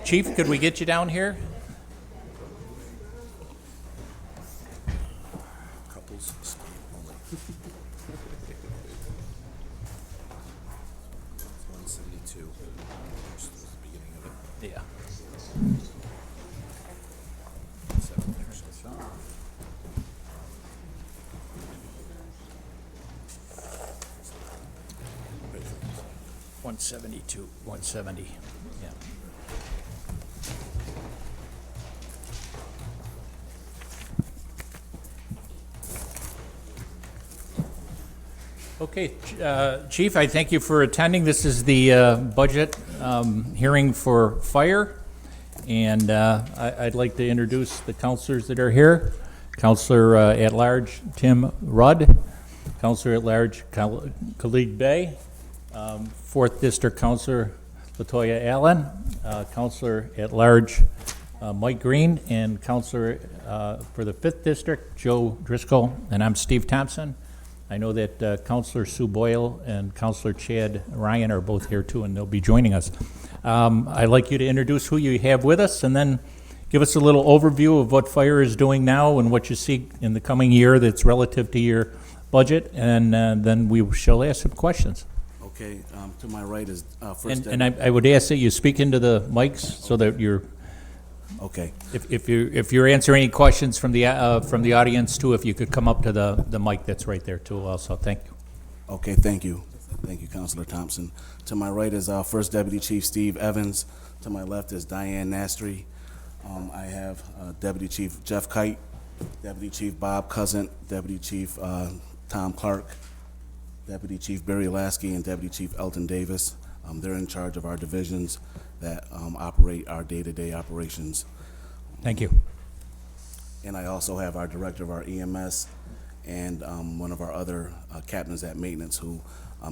Chief, could we get you down here? Couples only. 172. Just the beginning of it. Yeah. 172, 170, yeah. Okay, Chief, I thank you for attending. This is the budget hearing for fire, and I'd like to introduce the counselors that are here. Counselor at Large Tim Rudd, Counselor at Large Khalid Bey, 4th District Counselor Latoya Allen, Counselor at Large Mike Green, and Counselor for the 5th District Joe Driscoll, and I'm Steve Thompson. I know that Counselor Sue Boyle and Counselor Chad Ryan are both here too, and they'll be joining us. I'd like you to introduce who you have with us, and then give us a little overview of what fire is doing now and what you see in the coming year that's relative to your budget, and then we shall ask some questions. Okay, to my right is first. And I would ask that you speak into the mics so that you're. Okay. If you're answering any questions from the audience too, if you could come up to the mic that's right there too. Also, thank you. Okay, thank you, Councilor Thompson. To my right is First Deputy Chief Steve Evans. To my left is Diane Nastri. I have Deputy Chief Jeff Kite, Deputy Chief Bob Cousin, Deputy Chief Tom Clark, Deputy Chief Barry Lasky, and Deputy Chief Elton Davis. They're in charge of our divisions that operate our day-to-day operations. Thank you. And I also have our director of our EMS and one of our other captains at maintenance who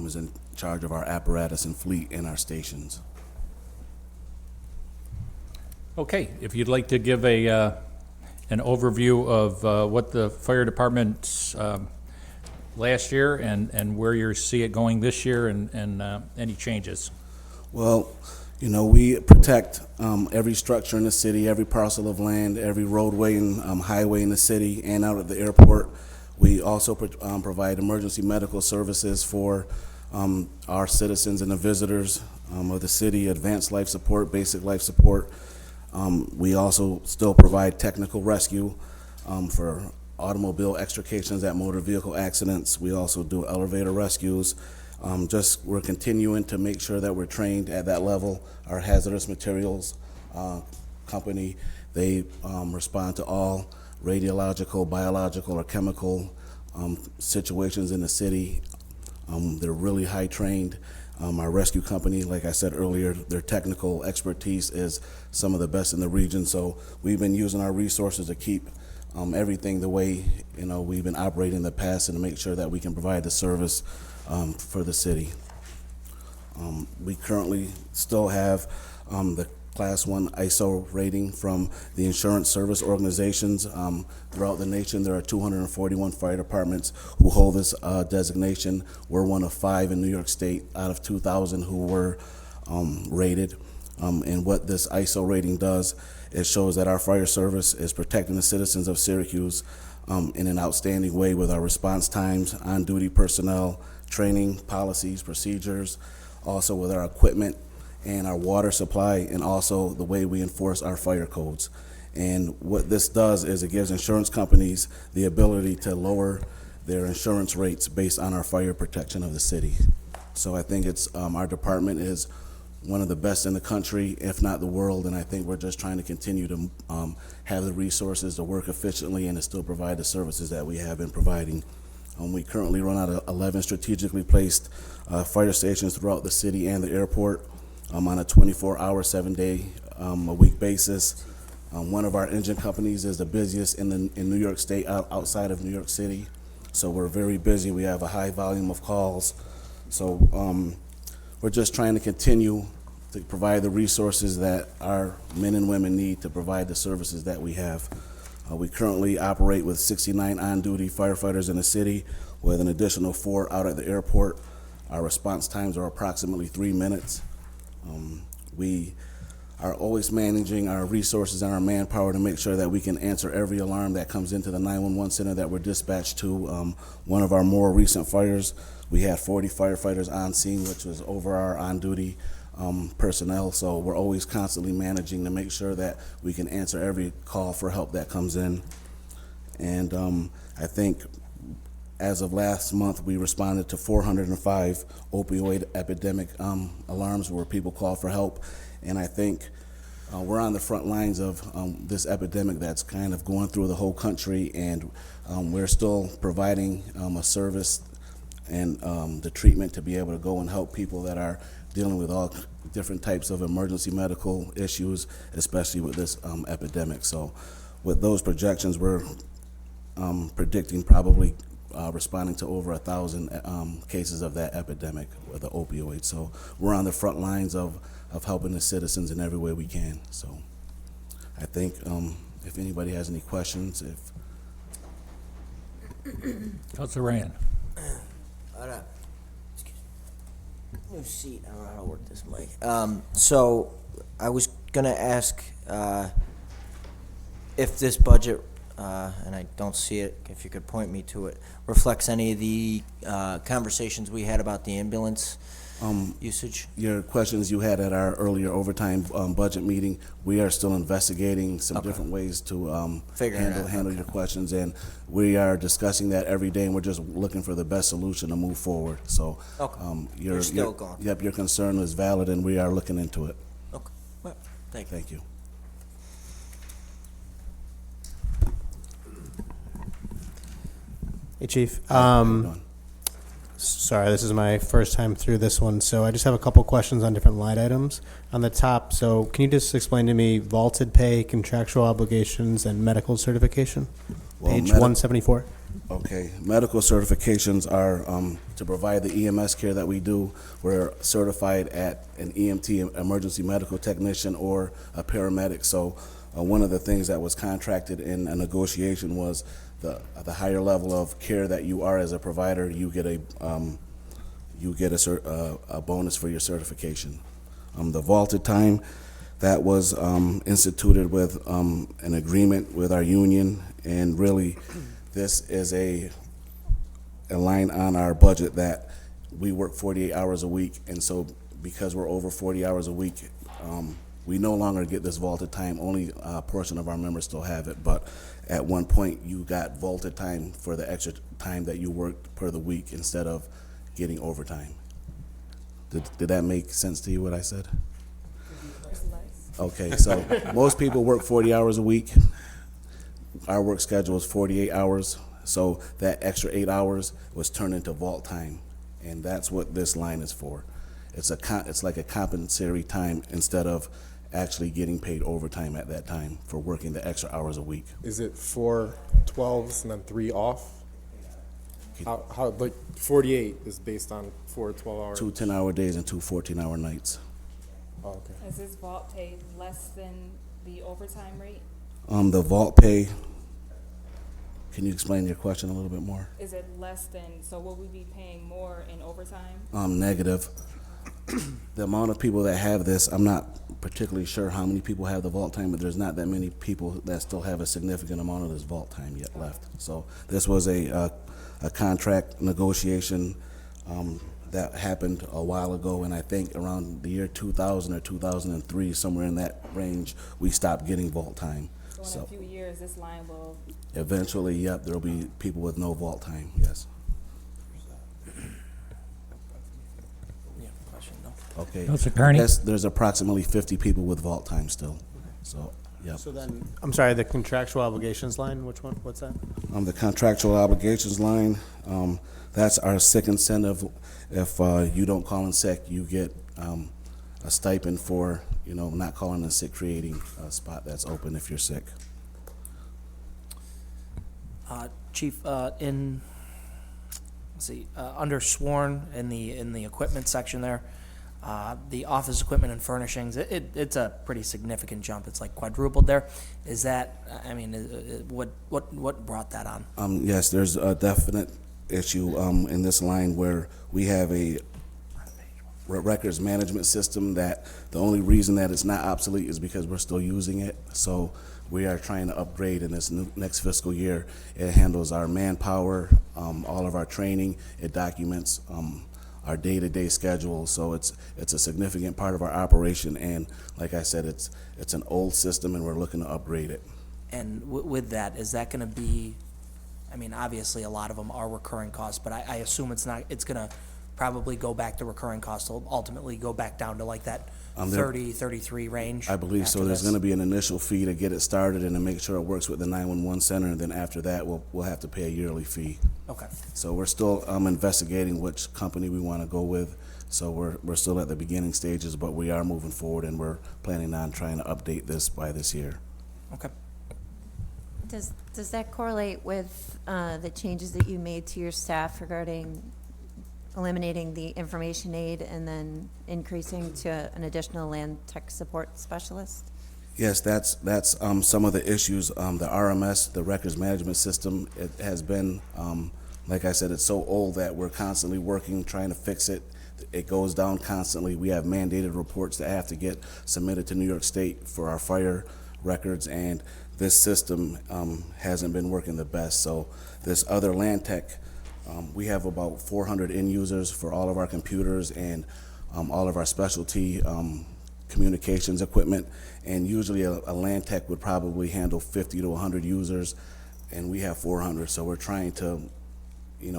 is in charge of our apparatus and fleet in our stations. Okay, if you'd like to give an overview of what the fire department's last year and where you see it going this year and any changes. Well, you know, we protect every structure in the city, every parcel of land, every roadway and highway in the city and out at the airport. We also provide emergency medical services for our citizens and the visitors of the city, advanced life support, basic life support. We also still provide technical rescue for automobile extrications at motor vehicle accidents. We also do elevator rescues. We're continuing to make sure that we're trained at that level. Our hazardous materials company, they respond to all radiological, biological, or chemical situations in the city. They're really high trained. Our rescue company, like I said earlier, their technical expertise is some of the best in the region. So we've been using our resources to keep everything the way we've been operating in the past and to make sure that we can provide the service for the city. We currently still have the Class 1 ISO rating from the insurance service organizations. Throughout the nation, there are 241 fire departments who hold this designation. We're one of 5 in New York State out of 2,000 who were rated. And what this ISO rating does, it shows that our fire service is protecting the citizens of Syracuse in an outstanding way with our response times, on-duty personnel, training, policies, procedures, also with our equipment and our water supply, and also the way we enforce our fire codes. And what this does is it gives insurance companies the ability to lower their insurance rates based on our fire protection of the city. So I think it's our department is one of the best in the country, if not the world, and I think we're just trying to continue to have the resources to work efficiently and to still provide the services that we have been providing. We currently run out of 11 strategically placed fire stations throughout the city and the airport on a 24-hour, 7-day-a-week basis. One of our engine companies is the busiest in New York State outside of New York City. So we're very busy. We have a high volume of calls. So we're just trying to continue to provide the resources that our men and women need to provide the services that we have. We currently operate with 69 on-duty firefighters in the city with an additional 4 out at the airport. Our response times are approximately 3 minutes. We are always managing our resources and our manpower to make sure that we can answer every alarm that comes into the 911 center that we're dispatched to. One of our more recent fires, we had 40 firefighters on scene, which was over our on-duty personnel. So we're always constantly managing to make sure that we can answer every call for help that comes in. And I think as of last month, we responded to 405 opioid epidemic alarms where people call for help. And I think we're on the front lines of this epidemic that's kind of going through the whole country, and we're still providing a service and the treatment to be able to go and help people that are dealing with all different types of emergency medical issues, especially with this epidemic. So with those projections, we're predicting probably responding to over 1,000 cases of that epidemic with the opioids. So we're on the front lines of helping the citizens in every way we can. So I think if anybody has any questions, Councilor Ryan. New seat. I don't know how to work this mic. So I was gonna ask if this budget, and I don't see it, if you could point me to it, reflects any of the conversations we had about the ambulance usage. your questions you had at our earlier overtime budget meeting, we are still investigating some different ways to handle your questions, and we are discussing that every day, and we're just looking for the best solution to move forward. So You're still going. Yep, your concern is valid, and we are looking into it. Okay. Well, thank you. Thank you. Hey, Chief. How you doing? Sorry, this is my first time through this one, so I just have a couple questions on different line items. On the top, so can you just explain to me vaulted pay, contractual obligations, and medical certification? Well, Page 174. Okay, medical certifications are to provide the EMS care that we do. We're certified at an EMT, emergency medical technician, or a paramedic. So one of the things that was contracted in a negotiation was the higher level of care that you are as a provider, you get a bonus for your certification. The vaulted time, that was instituted with an agreement with our union, and really this is a line on our budget that we work 48 hours a week, and so because we're over 40 hours a week, we no longer get this vaulted time. Only a portion of our members still have it, but at one point you got vaulted time for the extra time that you worked per the week instead of getting overtime. Did that make sense to you, what I said? Okay, so most people work 40 hours a week. Our work schedule is 48 hours, so that extra 8 hours was turned into vault time, and that's what this line is for. It's like a compensatory time instead of actually getting paid overtime at that time for working the extra hours a week. Is it 4 12s and then 3 off? How like 48 is based on 4 12 hours? 2 10-hour days and 2 14-hour nights. Oh, okay. Is this vault pay less than the overtime rate? The vault pay, can you explain your question a little bit more? Is it less than, so will we be paying more in overtime? Negative. The amount of people that have this, I'm not particularly sure how many people have the vault time, but there's not that many people that still have a significant amount of this vault time yet left. So this was a contract negotiation that happened a while ago, and I think around the year 2000 or 2003, somewhere in that range, we stopped getting vault time. So in a few years, this line will, Eventually, yep, there'll be people with no vault time, yes. Okay. Councilor Carney? Yes, there's approximately 50 people with vault time still, so, yep. So then, I'm sorry, the contractual obligations line, which one, what's that? The contractual obligations line, that's our sick incentive. If you don't call in sick, you get a stipend for, not calling in sick, creating a spot that's open if you're sick. Chief, under sworn in the equipment section there, the office equipment and furnishings, it's a pretty significant jump. It's like quadrupled there. Is that, what brought that on? Yes, there's a definite issue in this line where we have a records management system that the only reason that it's not obsolete is because we're still using it. So we are trying to upgrade in this next fiscal year. It handles our manpower, all of our training. It documents our day-to-day schedule. So it's a significant part of our operation. And like I said, it's an old system, and we're looking to upgrade it. And with that, is that gonna be, I mean, obviously, a lot of them are recurring costs, but I assume it's gonna probably go back to recurring costs, ultimately go back down to like that 30, 33 range? I believe so. after There's this? going to be an initial fee to get it started and to make sure it works with the 911 center, and then after that, we'll have to pay a yearly fee. Okay. So we're still investigating which company we want to go with. So we're still at the beginning stages, but we are moving forward, and we're planning on trying to update this by this year. Okay. Does that correlate with the changes that you made to your staff regarding eliminating the information aid and then increasing to an additional land tech support specialist? Yes, that's some of the issues. The RMS, the records management system, it has been, like I said, it's so old that we're constantly working, trying to fix it. It goes down constantly. We have mandated reports that have to get submitted to New York State for our fire records, and this system hasn't been working the best. So this other land tech, we have about 400 end users for all of our computers and all of our specialty communications equipment, and usually a land tech would probably handle 50 to 100 users, and we have 400. So we're trying to,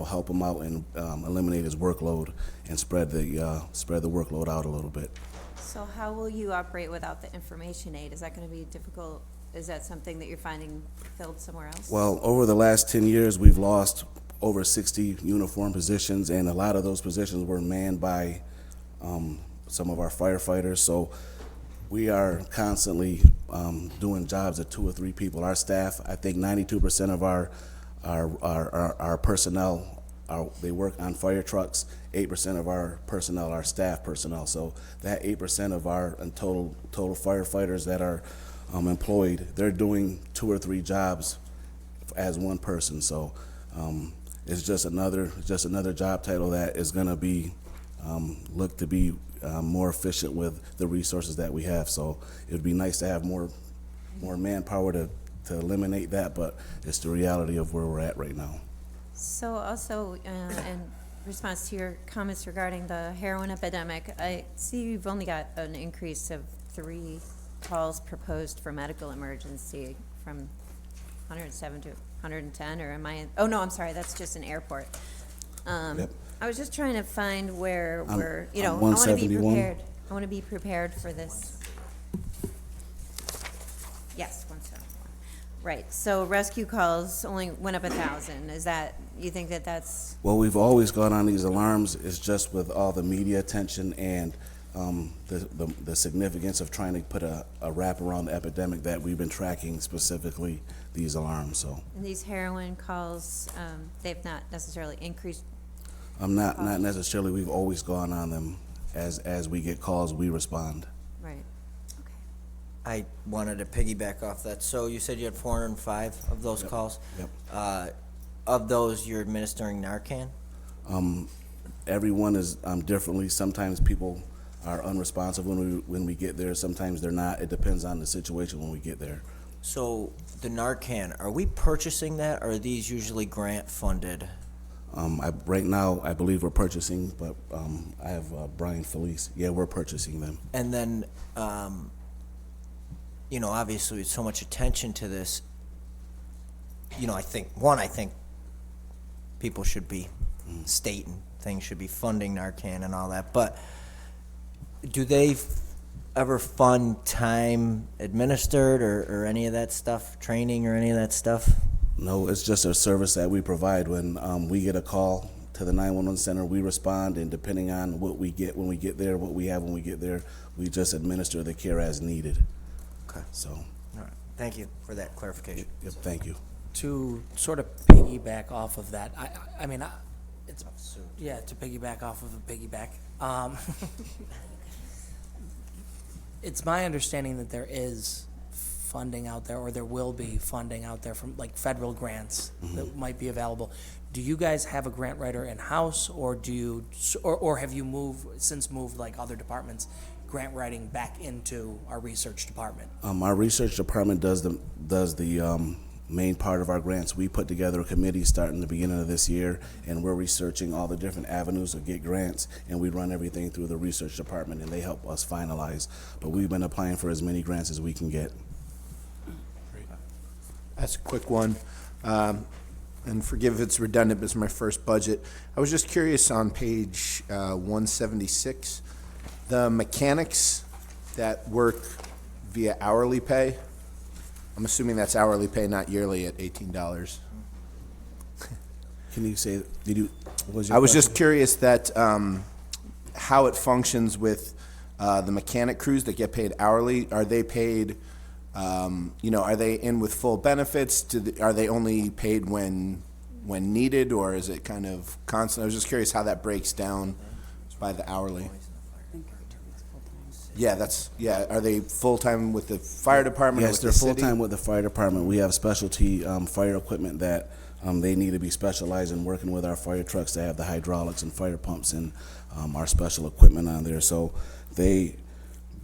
help him out and eliminate his workload and spread the workload out a little bit. So how will you operate without the information aid? Is that going to be difficult? Is that something that you're finding filled somewhere else? Well, over the last 10 years, we've lost over 60 uniform positions, and a lot of those positions were manned by some of our firefighters. So we are constantly doing jobs of 2 or 3 people. Our staff, I think 92% of our personnel, they work on fire trucks. 8% of our personnel are staff personnel. So that 8% of our total firefighters that are employed, they're doing 2 or 3 jobs as one person. So it's just another job title that is going to be look to be more efficient with the resources that we have. So it would be nice to have more manpower to eliminate that, but it's the reality of where we're at right now. So also, in response to your comments regarding the heroin epidemic, I see you've only got an increase of 3 calls proposed for medical emergency from 107 to 110, or am I, oh no, I'm sorry, that's just an airport. Yep. I was just trying to find where we're, on I want to be 171. prepared. I want to be prepared for this. Yes, 171. Right, so rescue calls only went up 1,000. Is that, you think that that's? Well, we've always gone on these alarms. It's just with all the media attention and the significance of trying to put a wrap around the epidemic that we've been tracking specifically these alarms. So And these heroin calls, they've not necessarily increased? not necessarily. We've always gone on them. As we get calls, we respond. Right, okay. I wanted to piggyback off that. So you said you had 405 of those calls? Yep. Of those, you're administering Narcan? Everyone is differently. Sometimes people are unresponsive when we get there. Sometimes they're not. It depends on the situation when we get there. So the Narcan, are we purchasing that, or are these usually grant funded? Right now, I believe we're purchasing, but I have Brian Felice. Yeah, we're purchasing them. And then, obviously with so much attention to this, I think people should be, state and things should be funding Narcan and all that, but do they ever fund time administered or any of that stuff, training or any of that stuff? No, it's just a service that we provide. When we get a call to the 911 center, we respond, and depending on what we get when we get there, what we have when we get there, we just administer the care as needed. Okay. So, All right. Thank you for that clarification. yep, thank you. To sort of piggyback off of that, I mean, it's, yeah, to piggyback off of a piggyback. It's my understanding that there is funding out there, or there will be funding out there from like federal grants that might be available. Do you guys have a grant writer in-house, or do you, or have you moved like other departments, grant writing back into our research department? Our research department does the main part of our grants. We put together a committee starting the beginning of this year, and we're researching all the different avenues to get grants, and we run everything through the research department, and they help us finalize. But we've been applying for as many grants as we can get. That's a quick one. And forgive if it's redundant, but it's my first budget. I was just curious on page 176, the mechanics that work via hourly pay. I'm assuming that's hourly pay, not yearly at $18. Can you say, what was your I was question? just curious that how it functions with the mechanic crews that get paid hourly. Are they paid, are they in with full benefits? Are they only paid when needed, or is it kind of constant? I was just curious how that breaks down by the hourly. Yeah, are they full-time with the fire department or Yes, with they're the city? full-time with the fire department. We have specialty fire equipment that they need to be specialized in working with our fire trucks to have the hydraulics and fire pumps and our special equipment on there. So they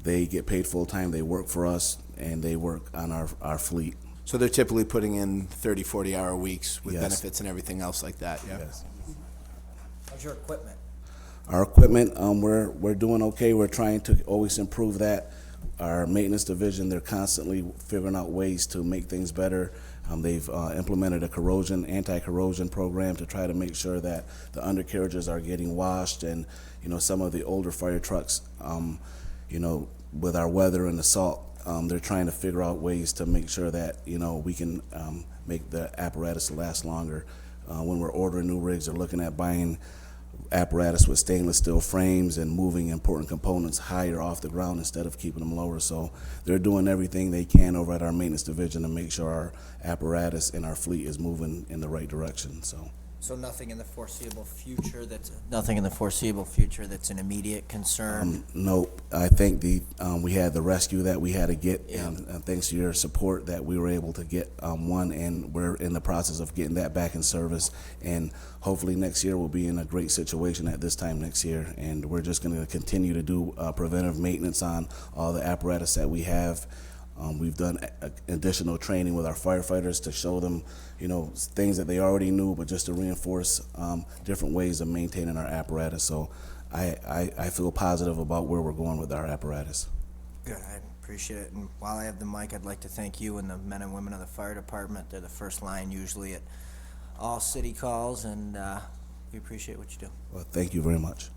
get paid full-time, they work for us, and they work on our fleet. So they're typically putting in 30, 40-hour weeks with Yes. benefits and everything else like that, yeah? Yes. How's your equipment? Our equipment, we're doing okay. We're trying to always improve that. Our maintenance division, they're constantly figuring out ways to make things better. They've implemented a anti-corrosion program to try to make sure that the undercarriages are getting washed, and some of the older fire trucks, with our weather and the salt, they're trying to figure out ways to make sure that we can make the apparatus last longer. When we're ordering new rigs, they're looking at buying apparatus with stainless steel frames and moving important components higher off the ground instead of keeping them lower. So they're doing everything they can over at our maintenance division to make sure our apparatus and our fleet is moving in the right direction. So nothing in the foreseeable future that's an immediate concern? Nope. I think we had the rescue that we had to get, and thanks to your support that we were able to get one, and we're in the process of getting that back in service. And hopefully next year we'll be in a great situation at this time next year, and we're just going to continue to do preventive maintenance on all the apparatus that we have. We've done additional training with our firefighters to show them, things that they already knew, but just to reinforce different ways of maintaining our apparatus. So I feel positive about where we're going with our apparatus. Good, I appreciate it. And while I have the mic, I'd like to thank you and the men and women of the fire department. They're the first line usually at all city calls, and we appreciate what you do. Well, thank you very much.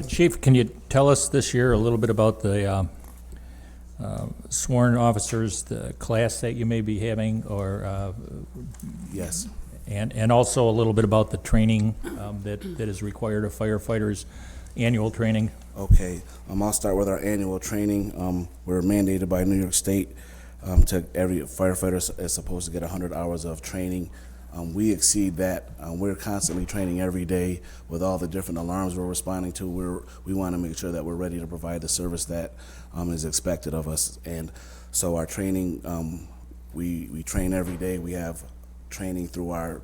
Chief, can you tell us this year a little bit about the sworn officers, the class that you may be having, or Yes. and also a little bit about the training that is required of firefighters, annual training? Okay. I'll start with our annual training. We're mandated by New York State to every firefighter is supposed to get 100 hours of training. We exceed that. We're constantly training every day with all the different alarms we're responding to. We want to make sure that we're ready to provide the service that is expected of us. And so our training, we train every day. We have training through our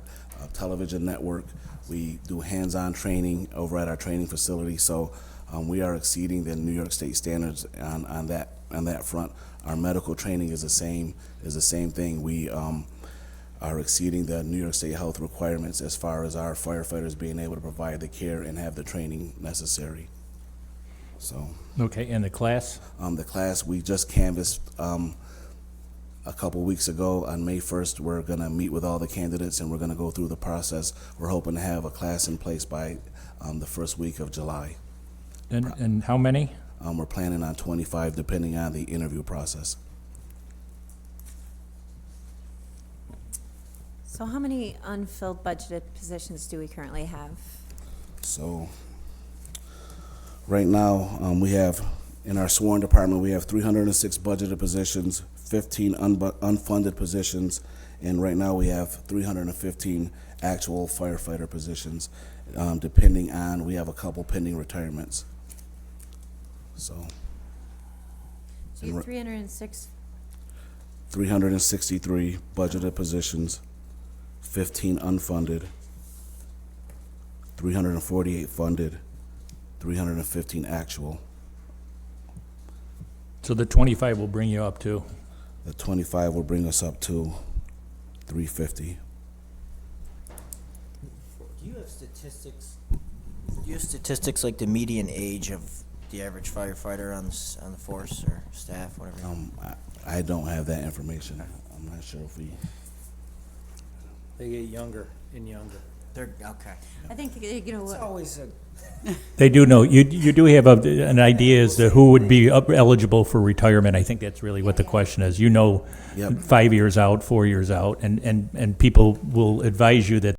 television network. We do hands-on training over at our training facility. So we are exceeding the New York State standards on that front. Our medical training is the same thing. We are exceeding the New York State health requirements as far as our firefighters being able to provide the care and have the training necessary. So, Okay, and the class? the class we just canvassed a couple weeks ago on May 1st. We're going to meet with all the candidates and we're going to go through the process. We're hoping to have a class in place by the first week of July. And how many? We're planning on 25 depending on the interview process. So how many unfilled budgeted positions do we currently have? So right now, we have, in our sworn department, we have 306 budgeted positions, 15 unfunded positions, and right now we have 315 actual firefighter positions, depending on, we have a couple pending retirements. So, So you have 306, 363 budgeted positions, 15 unfunded, 348 funded, 315 actual. So the 25 will bring you up to? The 25 will bring us up to 350. Do you have statistics? Do you have statistics like the median age of the average firefighter on the force or staff, whatever? I don't have that information. I'm not sure if we. They get younger and younger. They're okay. I think, you know, what- Always a They do know, you do have an idea as to who would be eligible for retirement. I think that's really what the question is. You know, Yep. 5 years out, 4 years out, and people will advise you that